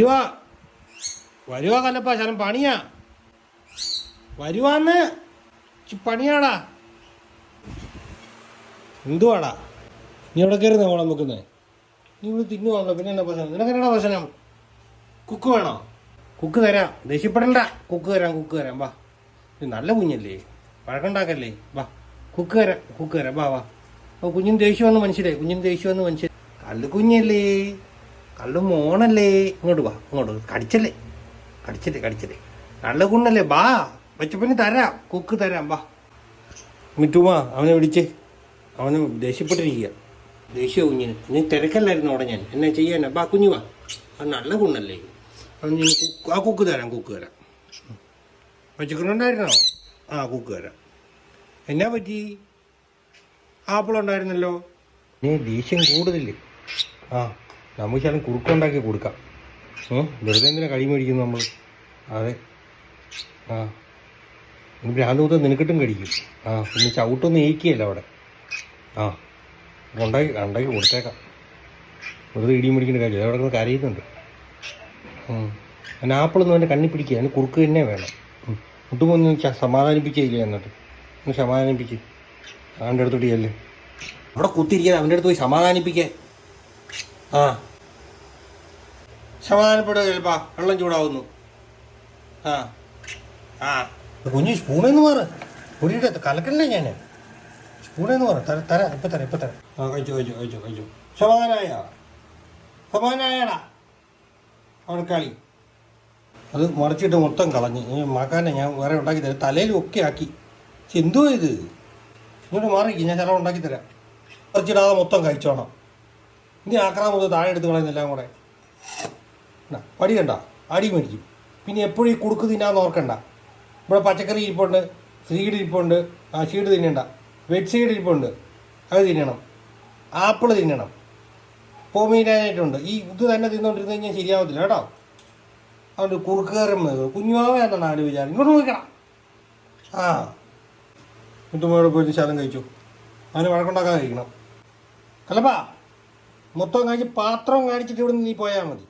വരുവാ വരുവാ കല്ലപ്പാ, ശലം പണിയാ. വരുവാന്ന് പണിയാടാ. എന്തുവാടാ നീ എവിടെ കയറുന്ന ഓളം വെക്കുന്നേ? നീ ഇവിടെ തിന്നുവാണല്ലോ, പിന്നെ എന്നാ പ്രശ്നം? നിനക്കെന്നാ പ്രശ്നം? കുക്ക് വേണോ? കുക്ക് തരാം, ദേഷ്യപ്പെടണ്ട. കുക്ക് തരാം വാ. ഇത് നല്ല കുഞ്ഞല്ലേ, വഴക്കുണ്ടാക്കല്ലേ. വാ കുക്ക് തരാം വാ വാ. അപ്പോൾ കുഞ്ഞിന് ദേഷ്യമെന്ന് മനസ്സിലായി, കള്ളു കുഞ്ഞല്ലേ, കള്ളു മോണല്ലേ. ഇങ്ങോട്ട് വാ, ഇങ്ങോട്ട് കടിച്ചല്ലേ. നല്ല കുണ്ണല്ലേ, ബാ പച്ചപ്പന് തരാം, കുക്ക് തരാം വാ. മിറ്റുമാ അവനെ വിളിച്ച്, അവന് ദേഷ്യപ്പെട്ടിരിക്കുക. ദേഷ്യ കുഞ്ഞിന് നീ തിരക്കല്ലായിരുന്നു അവിടെ, ഞാൻ എന്നാ ചെയ്യാനാ. ബാ കുഞ്ഞു വാ, അത് നല്ല കുണ്ണല്ലേ. അവന് കുക്ക് തരാം പച്ചക്കറിണ്ടായിരുന്നോ? കുക്ക് തരാം. എന്നാ പറ്റി? ആപ്പിൾ ഉണ്ടായിരുന്നല്ലോ. നീ ദേഷ്യം കൂടുതൽ. നമുക്ക് ശാലം കുറുക്കുണ്ടാക്കി കൊടുക്കാം. വെറുതെ എന്തിനാ കഴി മേടിക്കുന്നു നമ്മൾ? അതെ ഇനി ഭ്രാന്തൂത്ത് നിനക്കിട്ടും കടിക്കും. പിന്നെ ചവിട്ടൊന്നും ഏക്കുകയല്ല അവിടെ. ഉണ്ടാക്കി കൊടുത്തേക്കാം. വെറുതെ ഇടിയും പിടിക്കേണ്ട കാര്യമില്ല. അവിടെ നിന്ന് കരയുന്നുണ്ട്. അതിന് ആപ്പിളൊന്നും അവൻ്റെ കണ്ണി പിടിക്കുക, അതിന് കുറുക്ക് തന്നെ വേണം. മുട്ടുമൊന്നും സമാധാനിപ്പിച്ചില്ല. എന്നിട്ട് ഒന്ന് സമാധാനിപ്പിച്ച് അവൻ്റെ അടുത്തോട്ട് ചെല്ലേ. അവിടെ കുത്തിരിക്കാൻ അവൻ്റെ അടുത്ത് പോയി സമാധാനിപ്പിക്കാൻ. സമാധാനപ്പെടുക. ചിലപ്പാ വെള്ളം ചൂടാവുന്നു. കുഞ്ഞ് സ്പൂണെന്ന് മാറ്, പൊടിയുടെ കലക്കണ്ടേ ഞാൻ. സ്പൂണെന്ന് മാറ്, തരാം ഇപ്പം തരാം. കഴിച്ചു. സമാധാനായാടാ അവിടെ കളി. അത് മറിച്ചിട്ട് മൊത്തം കളഞ്ഞ് മക്കാനെ ഞാൻ വേറെ ഉണ്ടാക്കി തരാം. തലയിലും ഒക്കെ ആക്കി. എന്തോ ഇത്, ഇങ്ങോട്ട് മാറിക്കും, ഞാൻ ചില ഉണ്ടാക്കി തരാം. മറിച്ചിടാതെ മൊത്തം കഴിച്ചോണം. ഇനി ആക്രാമത് താഴെ എടുത്ത് കളയുന്നെല്ലാം കൂടെ. പടി കണ്ട അടി മേടിക്കും. പിന്നെ എപ്പോഴും ഈ കുടുക്ക് തിന്നാന്ന് ഓർക്കണ്ട. ഇവിടെ പച്ചക്കറി ഇരിപ്പുണ്ട്, സീഡ് ഇരിപ്പുണ്ട്. സീഡ് തിന്നണ്ട, വെറ്റ് സീഡ് ഇരിപ്പുണ്ട്, അത് തിന്നണം. ആപ്പിൾ തിന്നണം, പോമീനായിട്ടുണ്ട്. ഇത് തന്നെ തിന്നുകൊണ്ടിരുന്ന് കഴിഞ്ഞാൽ ശരിയാവത്തില്ല കേട്ടോ. അതുകൊണ്ട് കുറുക്കുകാരൻ കുഞ്ഞുമാവെന്നാണ് ആര് വിചാരം. ഇങ്ങോട്ട് നോക്കണം. മുത്തുമ്മയോട് പോയിട്ട് ശാലം കഴിച്ചു. അവന് വഴക്കുണ്ടാക്കാതെ കഴിക്കണം. കല്ലപ്പാ മൊത്തം കഴിച്ച് പാത്രം കാണിച്ചിട്ട് ഇവിടെ നിന്ന് നീ പോയാൽ മതി.